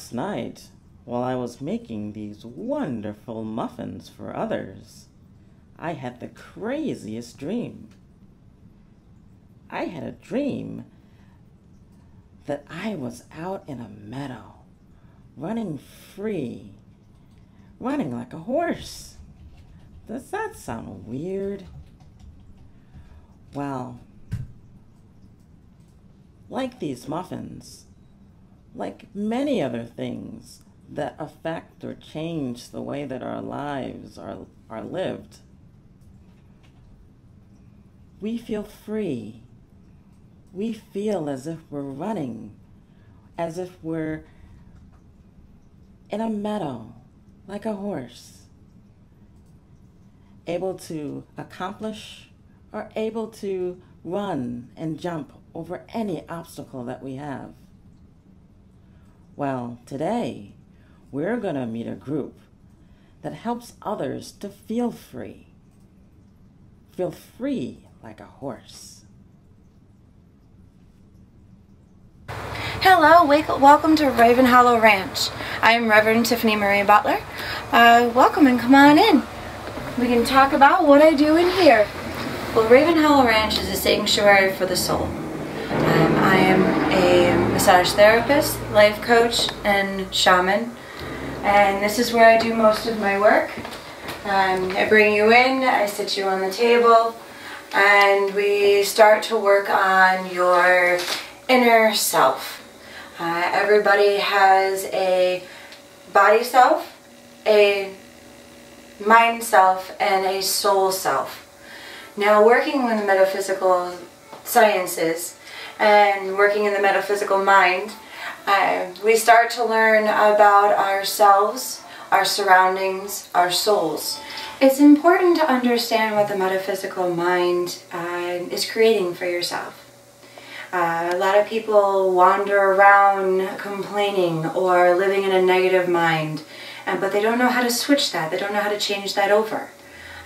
Last night, while I was making these wonderful muffins for others, I had the craziest dream. I had a dream that I was out in a meadow, running free, running like a horse. Does that sound weird? Well, like these muffins, like many other things that affect or change the way that our lives are lived, we feel free. We feel as if we're running, as if we're in a meadow, like a horse, able to accomplish or able to run and jump over any obstacle that we have. Well, today, we're going to meet a group that helps others to feel free. Feel free like a horse. Hello, welcome to Raven Hollow Ranch. I'm Reverend Tiffany Marie Butler. Welcome and come on in. We can talk about what I do in here. Well, Raven Hollow Ranch is a sanctuary for the soul. I am a massage therapist, life coach, and shaman. And this is where I do most of my work. I bring you in, I sit you on the table, and we start to work on your inner self. Everybody has a body self, a mind self, and a soul self. Now, working with metaphysical sciences and working in the metaphysical mind, we start to learn about ourselves, our surroundings, our souls. It's important to understand what the metaphysical mind is creating for yourself. A lot of people wander around complaining or living in a negative mind, but they don't know how to switch that. They don't know how to change that over.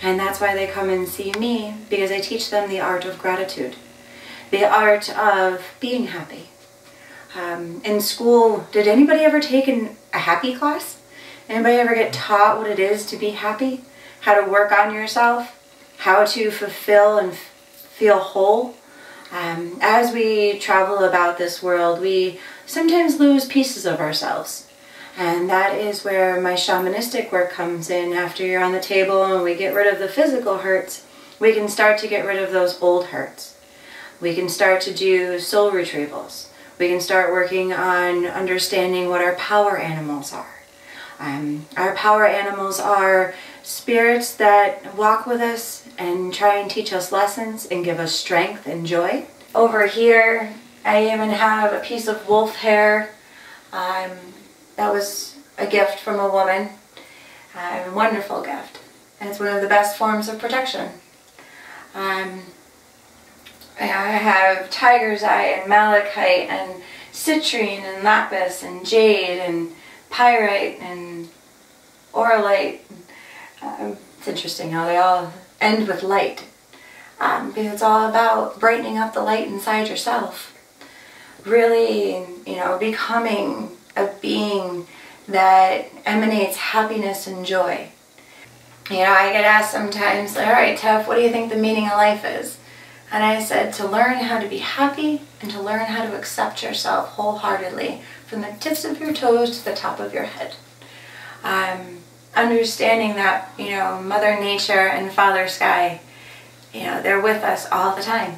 And that's why they come and see me, because I teach them the art of gratitude, the art of being happy. In school, did anybody ever take a happy class? Anybody ever get taught what it is to be happy? How to work on yourself? How to fulfill and feel whole? As we travel about this world, we sometimes lose pieces of ourselves. And that is where my shamanistic work comes in. After you're on the table and we get rid of the physical hurts, we can start to get rid of those old hurts. We can start to do soul retrievals. We can start working on understanding what our power animals are. Our power animals are spirits that walk with us and try and teach us lessons and give us strength and joy. Over here, I even have a piece of wolf hair. That was a gift from a woman, a wonderful gift. And it's one of the best forms of protection. I have tiger's eye and malachite and citrine and lapis and jade and pyrite and auralite. It's interesting how they all end with light, because it's all about brightening up the light inside yourself. Really, becoming a being that emanates happiness and joy. I get asked sometimes, all right, Tef, what do you think the meaning of life is? And I said, to learn how to be happy and to learn how to accept yourself wholeheartedly from the tips of your toes to the top of your head. Understanding that, Mother Nature and Father Sky, they're with us all the time.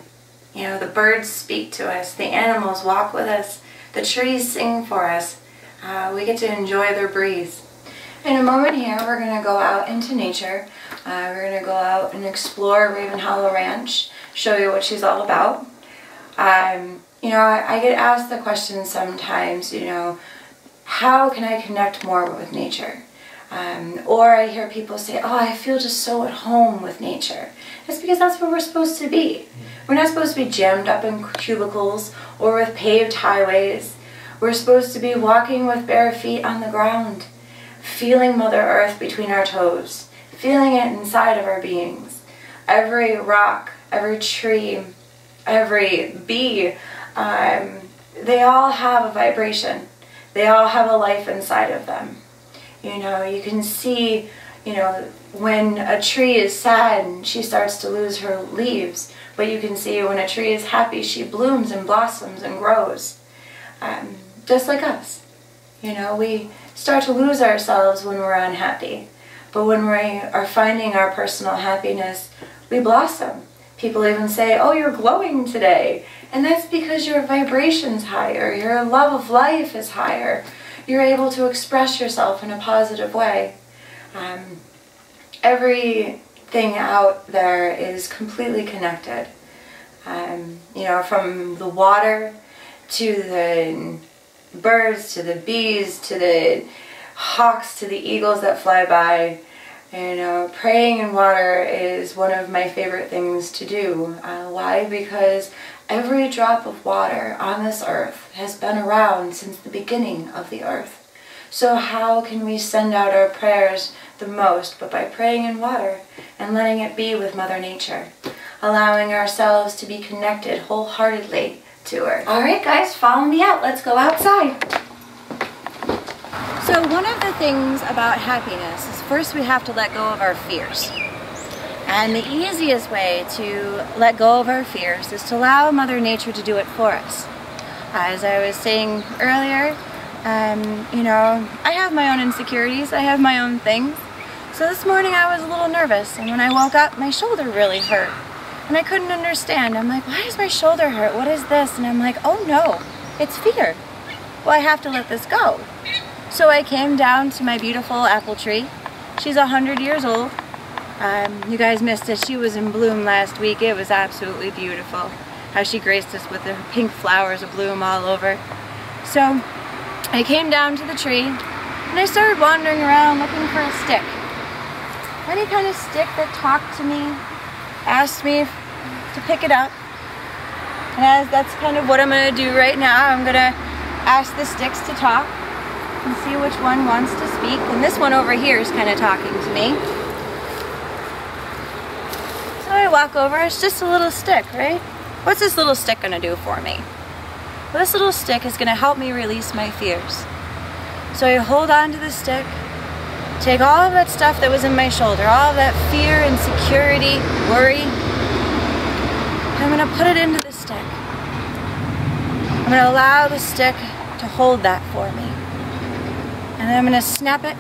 The birds speak to us, the animals walk with us, the trees sing for us. We get to enjoy their breeze. In a moment here, we're going to go out into nature. We're going to go out and explore Raven Hollow Ranch, show you what she's all about. I get asked the question sometimes, how can I connect more with nature? Or I hear people say, oh, I feel just so at home with nature. It's because that's where we're supposed to be. We're not supposed to be jammed up in cubicles or with paved highways. We're supposed to be walking with bare feet on the ground, feeling Mother Earth between our toes, feeling it inside of our beings. Every rock, every tree, every bee, they all have a vibration. They all have a life inside of them. You know, you can see, you know, when a tree is sad, she starts to lose her leaves. But you can see when a tree is happy, she blooms and blossoms and grows. Just like us. You know, we start to lose ourselves when we're unhappy. But when we are finding our personal happiness, we blossom. People even say, oh, you're glowing today. And that's because your vibration's higher, your love of life is higher. You're able to express yourself in a positive way. Everything out there is completely connected. You know, from the water to the birds, to the bees, to the hawks, to the eagles that fly by. You know, praying in water is one of my favorite things to do. Why? Because every drop of water on this earth has been around since the beginning of the earth. So how can we send out our prayers the most but by praying in water and letting it be with Mother Nature, allowing ourselves to be connected wholeheartedly to her. Alright guys, follow me out. Let's go outside. So one of the things about happiness is first we have to let go of our fears. And the easiest way to let go of our fears is to allow Mother Nature to do it for us. As I was saying earlier, you know, I have my own insecurities, I have my own things. So this morning I was a little nervous, and when I woke up, my shoulder really hurt. And I couldn't understand. I'm like, why does my shoulder hurt? What is this? And I'm like, oh no, it's fear. Well, I have to let this go. So I came down to my beautiful apple tree. She's 100 years old. You guys missed it. She was in bloom last week. It was absolutely beautiful. How she graced us with her pink flowers of bloom all over. So I came down to the tree and I started wandering around looking for a stick. Any kind of stick that talked to me, asked me to pick it up. And that's kind of what I'm going to do right now. I'm going to ask the sticks to talk and see which one wants to speak. And this one over here is kind of talking to me. So I walk over. It's just a little stick, right? What's this little stick going to do for me? Well, this little stick is going to help me release my fears. So I hold on to the stick, take all of that stuff that was in my shoulder, all of that fear, insecurity, worry. I'm going to put it into the stick. I'm going to allow the stick to hold that for me. And then I'm going to snap it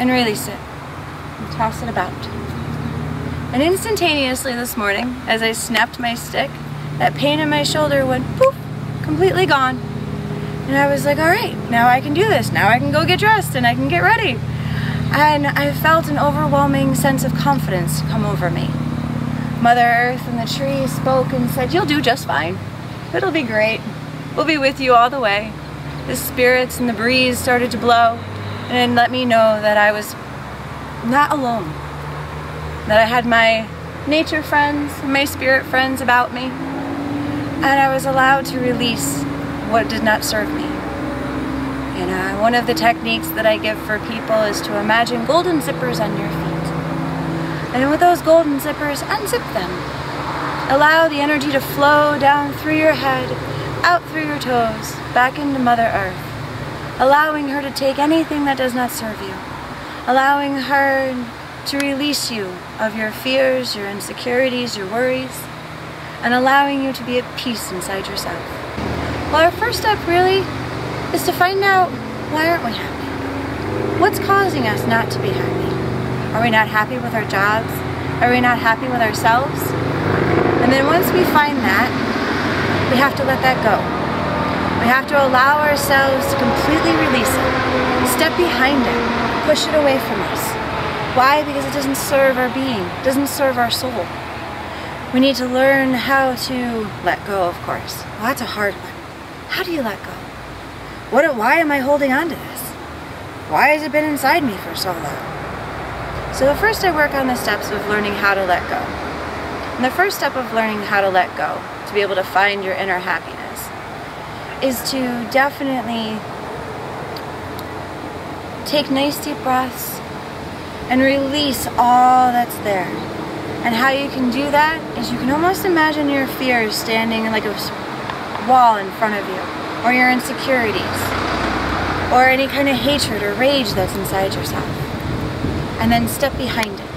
and release it and toss it about. And instantaneously this morning, as I snapped my stick, that pain in my shoulder went poof, completely gone. And I was like, all right, now I can do this. Now I can go get dressed and I can get ready. And I felt an overwhelming sense of confidence come over me. Mother Earth and the tree spoke and said, you'll do just fine. It'll be great. We'll be with you all the way. The spirits and the breeze started to blow and let me know that I was not alone. That I had my nature friends and my spirit friends about me. And I was allowed to release what did not serve me. You know, one of the techniques that I give for people is to imagine golden zippers on your feet. And with those golden zippers, unzip them. Allow the energy to flow down through your head, out through your toes, back into Mother Earth. Allowing her to take anything that does not serve you. Allowing her to release you of your fears, your insecurities, your worries, and allowing you to be at peace inside yourself. Well, our first step really is to find out, why aren't we happy? What's causing us not to be happy? Are we not happy with our jobs? Are we not happy with ourselves? And then once we find that, we have to let that go. We have to allow ourselves to completely release it, step behind it, push it away from us. Why? Because it doesn't serve our being, it doesn't serve our soul. We need to learn how to let go, of course. Well, that's a hard one. How do you let go? Why am I holding on to this? Why has it been inside me for so long? So first I work on the steps of learning how to let go. And the first step of learning how to let go, to be able to find your inner happiness, is to definitely take nice deep breaths and release all that's there. And how you can do that is you can almost imagine your fears standing like a wall in front of you, or your insecurities. or any kind of hatred or rage that's inside yourself. And then step behind it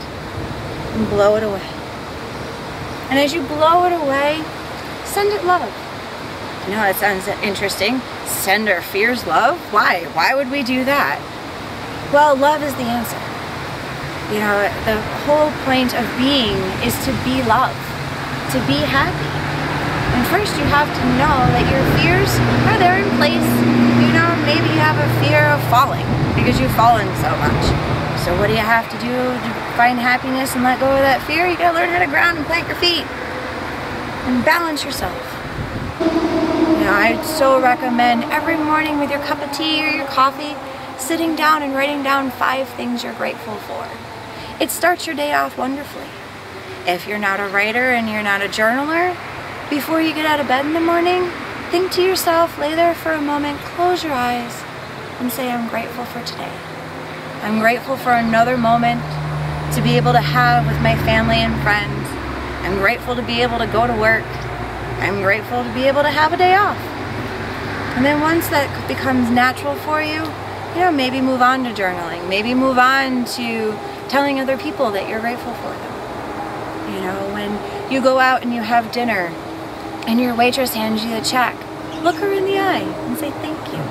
and blow it away. And as you blow it away, send it love. I know that sounds interesting. Send our fears love? Why? Why would we do that? Well, love is the answer. You know, the whole point of being is to be love, to be happy. And first you have to know that your fears are there in place. You know, maybe you have a fear of falling because you've fallen so much. So what do you have to do to find happiness and let go of that fear? You gotta learn how to ground and plant your feet and balance yourself. You know, I so recommend every morning with your cup of tea or your coffee, sitting down and writing down 5 things you're grateful for. It starts your day off wonderfully. If you're not a writer and you're not a journaler, before you get out of bed in the morning, think to yourself, lay there for a moment, close your eyes, and say, I'm grateful for today. I'm grateful for another moment to be able to have with my family and friends. I'm grateful to be able to go to work. I'm grateful to be able to have a day off. And then once that becomes natural for you, you know, maybe move on to journaling. Maybe move on to telling other people that you're grateful for them. You know, when you go out and you have dinner and your waitress hands you the check, look her in the eye and say thank you.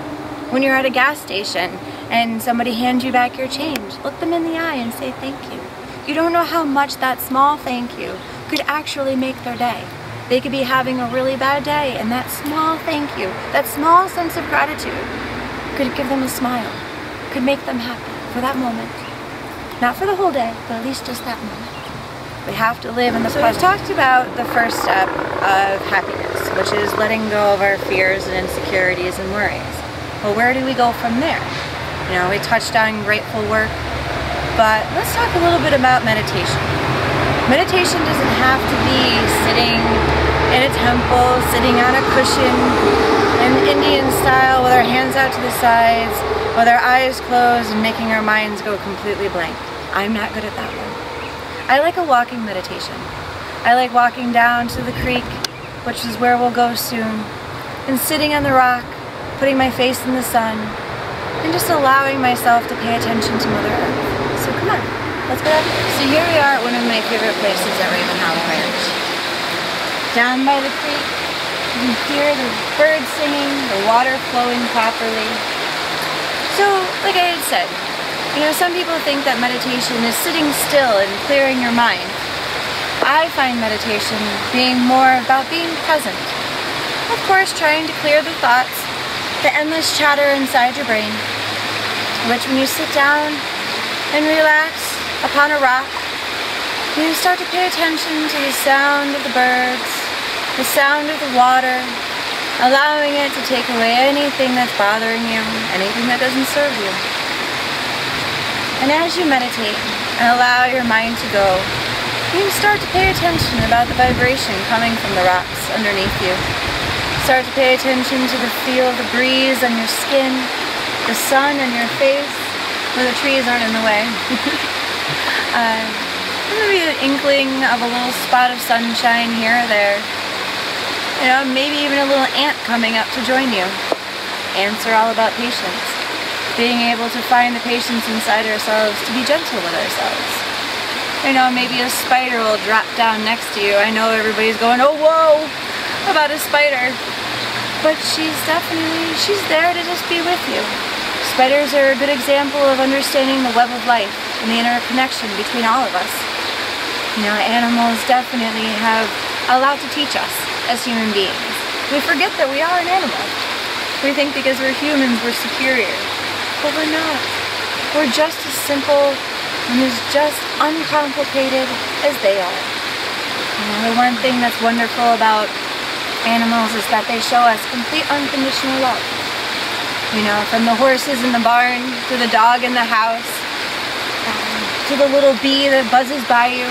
When you're at a gas station and somebody hands you back your change, look them in the eye and say thank you. You don't know how much that small thank you could actually make their day. They could be having a really bad day, and that small thank you, that small sense of gratitude could give them a smile, could make them happy for that moment. Not for the whole day, but at least just that moment. We have to live in the present. So we've talked about the first step of happiness, which is letting go of our fears and insecurities and worries. Well, where do we go from there? You know, we touched on grateful work, but let's talk a little bit about meditation. Meditation doesn't have to be sitting in a temple, sitting on a cushion in Indian style with our hands out to the sides, with our eyes closed and making our minds go completely blank. I'm not good at that one. I like a walking meditation. I like walking down to the creek, which is where we'll go soon, and sitting on the rock, putting my face in the sun, and just allowing myself to pay attention to Mother Earth. So come on, let's go out there. So here we are at one of my favorite places at Raven Hollow Ranch. Down by the creek, you can hear the birds singing, the water flowing properly. So, like I had said, you know, some people think that meditation is sitting still and clearing your mind. I find meditation being more about being present. Of course, trying to clear the thoughts, the endless chatter inside your brain, which when you sit down and relax upon a rock, you start to pay attention to the sound of the birds, the sound of the water, allowing it to take away anything that's bothering you, anything that doesn't serve you. And as you meditate and allow your mind to go, you start to pay attention about the vibration coming from the rocks underneath you. Start to pay attention to the feel of the breeze on your skin, the sun on your face, when the trees aren't in the way. Maybe an inkling of a little spot of sunshine here or there. You know, maybe even a little ant coming up to join you. Ants are all about patience. Being able to find the patience inside ourselves to be gentle with ourselves. You know, maybe a spider will drop down next to you. I know everybody's going, oh whoa, about a spider. But she's there to just be with you. Spiders are a good example of understanding the web of life and the interconnection between all of us. You know, animals definitely have a lot to teach us as human beings. We forget that we are an animal. We think because we're humans we're superior. But we're not. We're just as simple and as just uncomplicated as they are. You know, the one thing that's wonderful about animals is that they show us complete unconditional love. You know, from the horses in the barn, to the dog in the house, to the little bee that buzzes by you.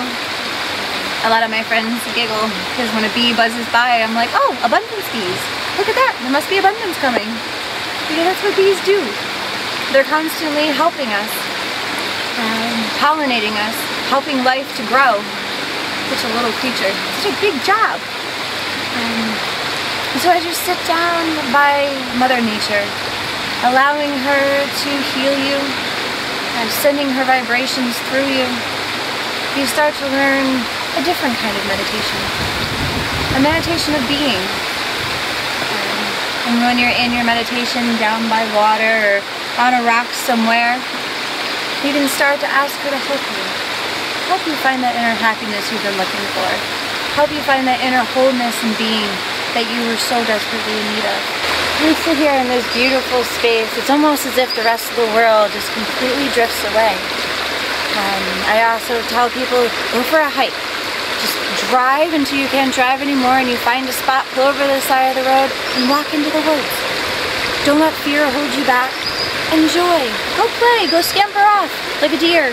A lot of my friends giggle because when a bee buzzes by, I'm like, oh, abundance bees. Look at that, there must be abundance coming. Because that's what bees do. They're constantly helping us, pollinating us, helping life to grow. Such a little creature, such a big job. So as you sit down by Mother Nature, allowing her to heal you and sending her vibrations through you, you start to learn a different kind of meditation. A meditation of being. And when you're in your meditation down by water or on a rock somewhere, you can start to ask her to help you. Help you find that inner happiness you've been looking for. Help you find that inner wholeness and being that you were so desperately in need of. We sit here in this beautiful space. It's almost as if the rest of the world just completely drifts away. I also tell people, go for a hike. Just drive until you can't drive anymore and you find a spot, pull over to the side of the road and walk into the woods. Don't let fear hold you back. Enjoy. Go play. Go scamper off like a deer.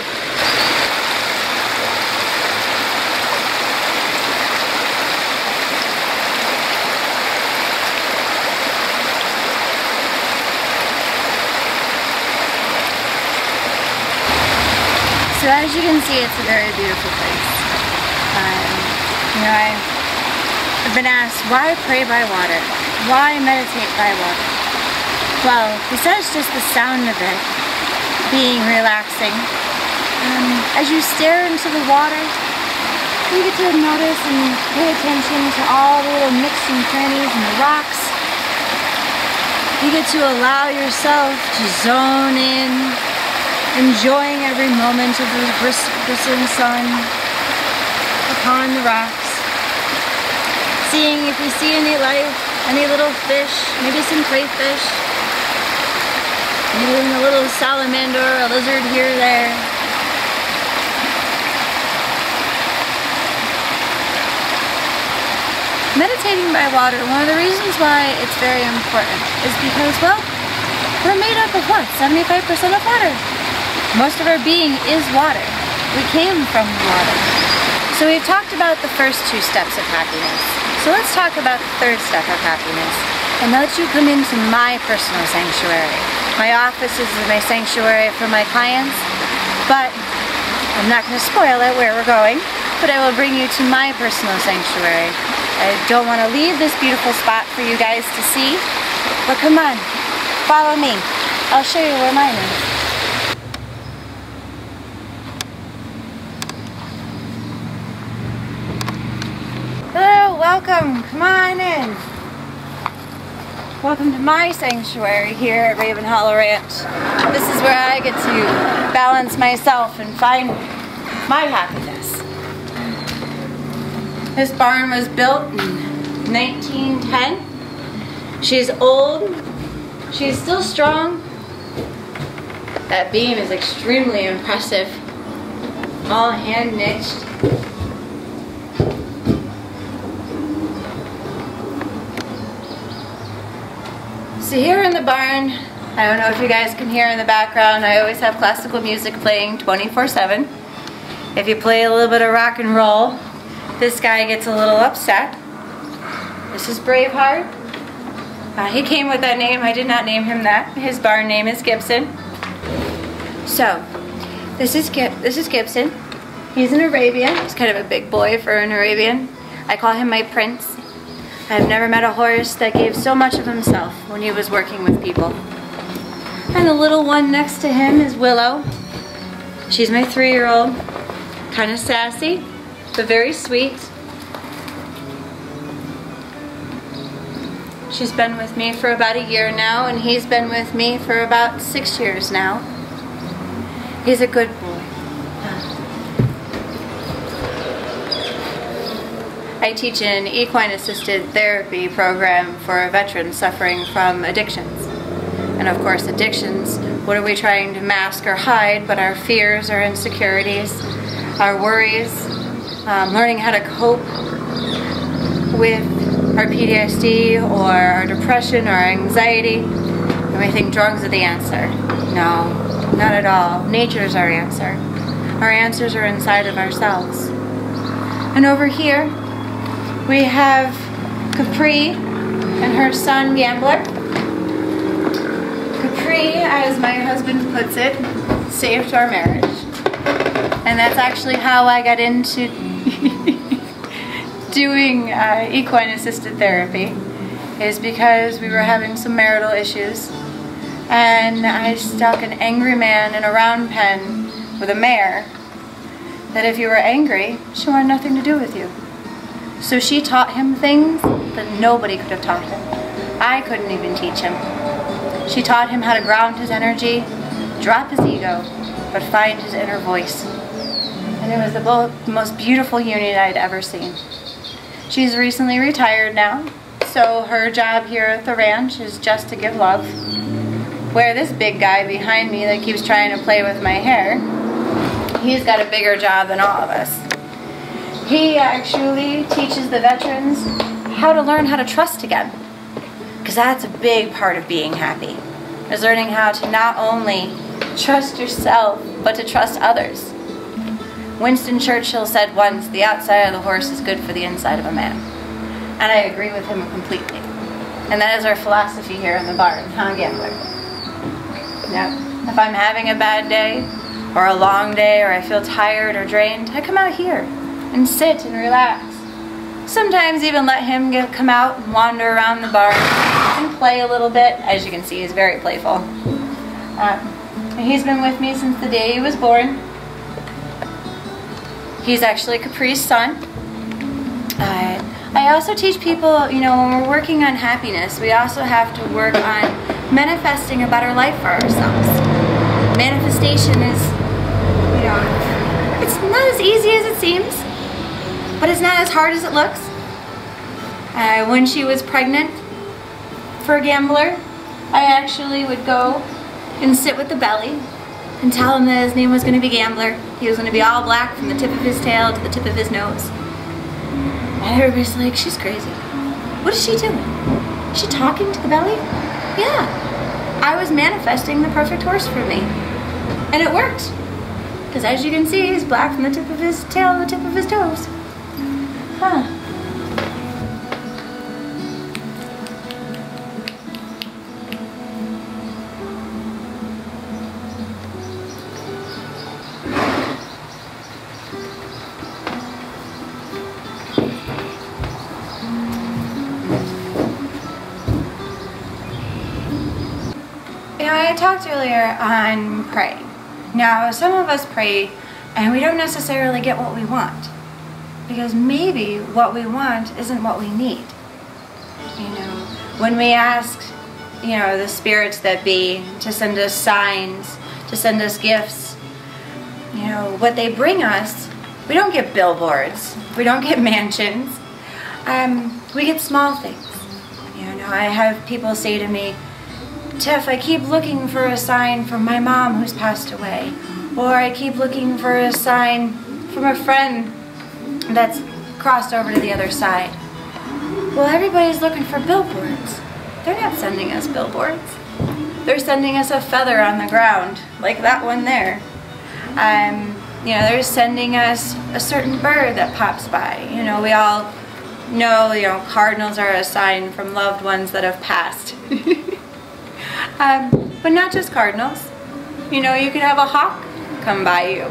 So as you can see, it's a very beautiful place. I've been asked, why pray by water? Why meditate by water? Well, besides just the sound of it being relaxing, as you stare into the water, you get to notice and pay attention to all the little nooks and crannies and the rocks. You get to allow yourself to zone in, enjoying every moment of the bristling sun upon the rocks. Seeing if you see any life, any little fish, maybe some crayfish, maybe a little salamander or a lizard here or there. Meditating by water, one of the reasons why it's very important is because, well, we're made up of what? 75% of water. Most of our being is water. We came from water. So we've talked about the first two steps of happiness. So let's talk about the third step of happiness. And let you come into my personal sanctuary. My office is my sanctuary for my clients, but I'm not going to spoil it where we're going, but I will bring you to my personal sanctuary. I don't want to leave this beautiful spot for you guys to see, but come on, follow me. I'll show you where mine is. Hello, welcome, come on in. Welcome to my sanctuary here at Raven Hollow Ranch. This is where I get to balance myself and find my happiness. This barn was built in 1910. She's old, she's still strong. That beam is extremely impressive. All hand niched. So here in the barn, I don't know if you guys can hear in the background, I always have classical music playing 24/7. If you play a little bit of rock and roll, this guy gets a little upset. This is Braveheart. He came with that name. I did not name him that. His barn name is Gibson. So, this is Gibson. He's an Arabian. He's kind of a big boy for an Arabian. I call him my prince. I've never met a horse that gave so much of himself when he was working with people. And the little one next to him is Willow. She's my 3-year-old. Kind of sassy, but very sweet. She's been with me for about a year now, and he's been with me for about 6 years now. He's a good boy. I teach an equine-assisted therapy program for veterans suffering from addictions. And of course, addictions, what are we trying to mask or hide but our fears, our insecurities, our worries, learning how to cope with our PTSD or our depression or our anxiety. And we think drugs are the answer. No, not at all. Nature's our answer. Our answers are inside of ourselves. And over here, we have Capri and her son Gambler. Capri, as my husband puts it, saved our marriage. And that's actually how I got into doing equine assisted therapy, is because we were having some marital issues. and I stuck an angry man in a round pen with a mare, that if you were angry, she wanted nothing to do with you. So she taught him things that nobody could have taught him. I couldn't even teach him. She taught him how to ground his energy, drop his ego, but find his inner voice. And it was the most beautiful union I'd ever seen. She's recently retired now, so her job here at the ranch is just to give love. Where this big guy behind me that keeps trying to play with my hair, he's got a bigger job than all of us. He actually teaches the veterans how to learn how to trust again. Because that's a big part of being happy, is learning how to not only trust yourself, but to trust others. Winston Churchill said once, the outside of the horse is good for the inside of a man. And I agree with him completely. And that is our philosophy here in the barn, huh, Gambler? Now, if I'm having a bad day, or a long day, or I feel tired or drained, I come out here and sit and relax. Sometimes even let him come out and wander around the barn and play a little bit. As you can see, he's very playful. He's been with me since the day he was born. He's actually Capri's son. I also teach people, you know, when we're working on happiness, we also have to work on manifesting a better life for ourselves. Manifestation is, you know, it's not as easy as it seems, but it's not as hard as it looks. When she was pregnant for a Gambler, I actually would go and sit with the belly and tell him that his name was going to be Gambler. He was going to be all black from the tip of his tail to the tip of his nose. And everybody's like, she's crazy. What is she doing? Is she talking to the belly? Yeah. I was manifesting the perfect horse for me. And it worked. Because as you can see, he's black from the tip of his tail to the tip of his toes. Huh. You know, I talked earlier on praying. Now, some of us pray and we don't necessarily get what we want. Because maybe what we want isn't what we need. You know, when we ask, you know, the spirits that be to send us signs, to send us gifts, you know, what they bring us, we don't get billboards, we don't get mansions, we get small things. You know, I have people say to me, Tiff, I keep looking for a sign from my mom who's passed away, or I keep looking for a sign from a friend that's crossed over to the other side. Well, everybody's looking for billboards. They're not sending us billboards. They're sending us a feather on the ground, like that one there. You know, they're sending us a certain bird that pops by. You know, we all know, you know, cardinals are a sign from loved ones that have passed. But not just cardinals. You know, you could have a hawk come by you.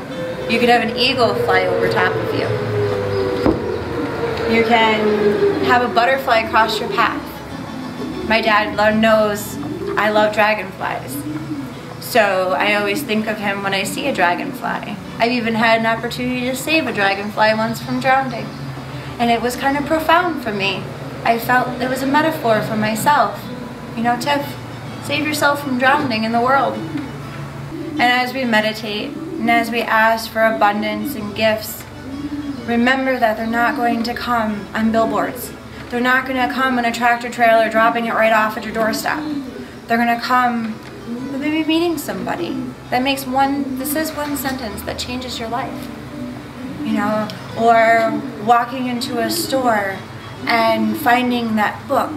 You could have an eagle fly over top of you. You can have a butterfly cross your path. My dad knows I love dragonflies. So I always think of him when I see a dragonfly. I've even had an opportunity to save a dragonfly once from drowning. And it was kind of profound for me. I felt it was a metaphor for myself. You know, Tiff, save yourself from drowning in the world. And as we meditate, and as we ask for abundance and gifts, remember that they're not going to come on billboards. They're not going to come in a tractor trailer dropping it right off at your doorstep. They're going to come with maybe meeting somebody that makes this is one sentence that changes your life. You know, or walking into a store and finding that book,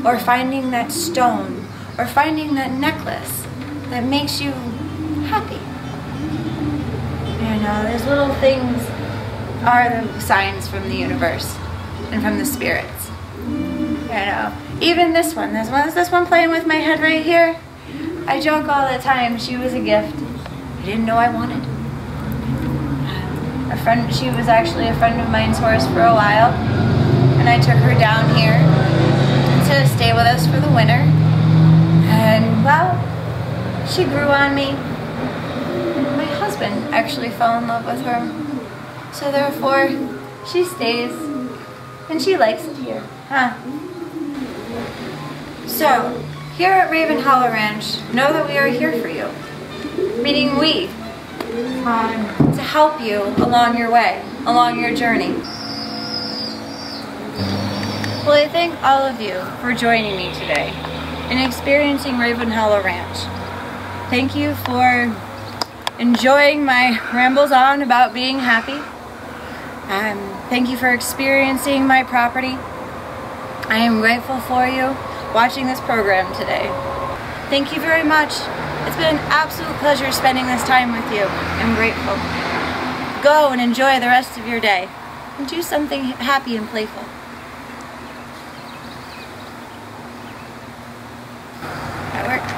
or finding that stone, or finding that necklace that makes you happy. You know, those little things are the signs from the universe and from the spirits. You know, even this one playing with my head right here, I joke all the time, she was a gift I didn't know I wanted. She was actually a friend of mine's horse for a while, and I took her down here to stay with us for the winter. And well, She grew on me. My husband actually fell in love with her. So therefore, she stays. And she likes it here, huh? So, here at Raven Hollow Ranch, know that we are here for you. Meaning we. To help you along your way, along your journey. Well, I thank all of you for joining me today and experiencing Raven Hollow Ranch. Thank you for enjoying my rambles on about being happy. Thank you for experiencing my property. I am grateful for you watching this program today. Thank you very much. It's been an absolute pleasure spending this time with you. I'm grateful. Go and enjoy the rest of your day and do something happy and playful. That worked.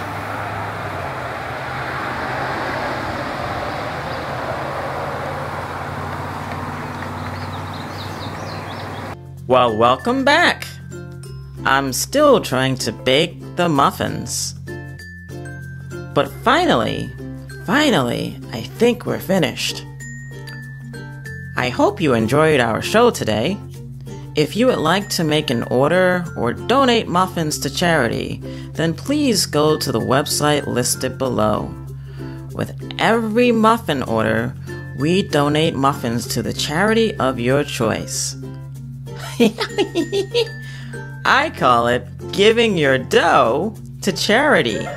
Well, welcome back. I'm still trying to bake the muffins. But finally, I think we're finished. I hope you enjoyed our show today. If you would like to make an order or donate muffins to charity, then please go to the website listed below. With every muffin order, we donate muffins to the charity of your choice. I call it giving your dough to charity.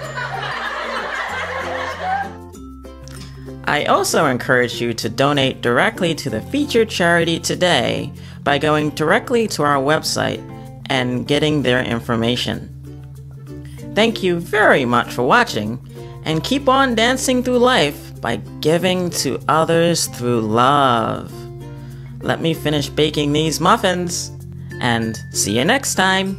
I also encourage you to donate directly to the featured charity today by going directly to our website and getting their information. Thank you very much for watching, and keep on dancing through life by giving to others through love. Let me finish baking these muffins, and see you next time.